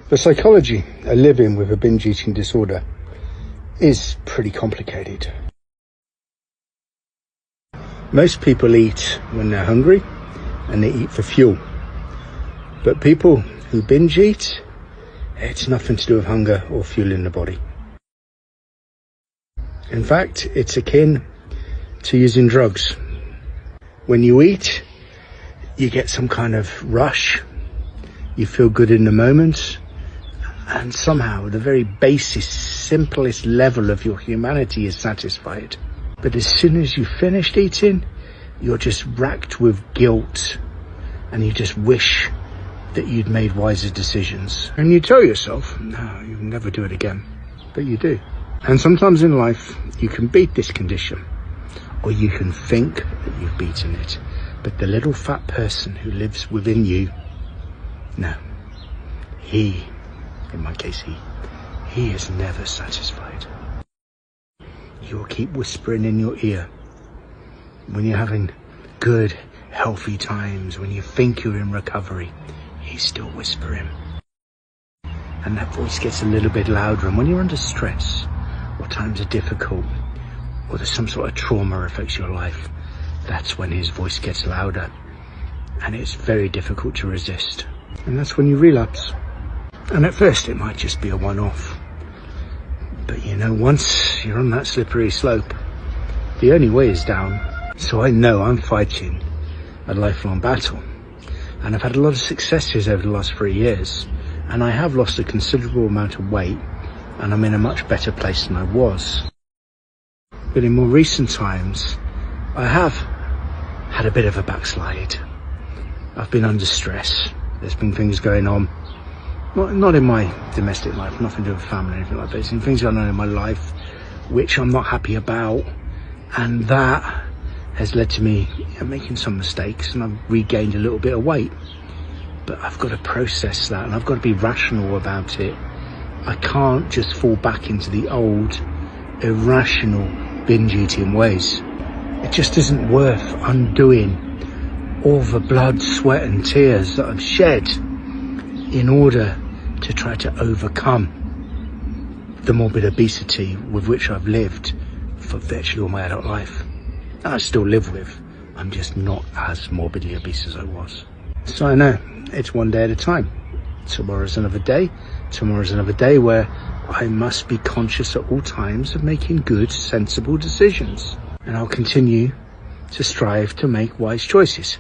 The psychology of living with a binge eating disorder is pretty complicated. Most people eat when they're hungry and they eat for fuel. But people who binge eat, it's nothing to do with hunger or fuel in the body. In fact, it's akin to using drugs. When you eat, you get some kind of rush. You feel good in the moment. And somehow the very basest, simplest level of your humanity is satisfied. But as soon as you've finished eating, you're just racked with guilt. And you just wish that you'd made wiser decisions. And you tell yourself, no, you'll never do it again. But you do. And sometimes in life, you can beat this condition. Or you can think that you've beaten it. But the little fat person who lives within you, no. In my case, he is never satisfied. You'll keep whispering in your ear when you're having good, healthy times, when you think you're in recovery, he's still whispering. And that voice gets a little bit louder. And when you're under stress, or times are difficult, or there's some sort of trauma affects your life, that's when his voice gets louder. And it's very difficult to resist. And that's when you relapse. And at first it might just be a one-off. But you know, once you're on that slippery slope, the only way is down. So I know I'm fighting a lifelong battle. And I've had a lot of successes over the last 3 years. And I have lost a considerable amount of weight. And I'm in a much better place than I was. But in more recent times, I have had a bit of a backslide. I've been under stress. There's been things going on. Not in my domestic life, nothing to do with family or anything like that. There's been things going on in my life which I'm not happy about. And that has led to me making some mistakes, and I've regained a little bit of weight. But I've got to process that, and I've got to be rational about it. I can't just fall back into the old, irrational, binge eating ways. It just isn't worth undoing all the blood, sweat and tears that I've shed in order to try to overcome the morbid obesity with which I've lived for virtually all my adult life. And I still live with. I'm just not as morbidly obese as I was. So I know it's one day at a time. Tomorrow's another day. Tomorrow's another day where I must be conscious at all times of making good, sensible decisions. And I'll continue to strive to make wise choices.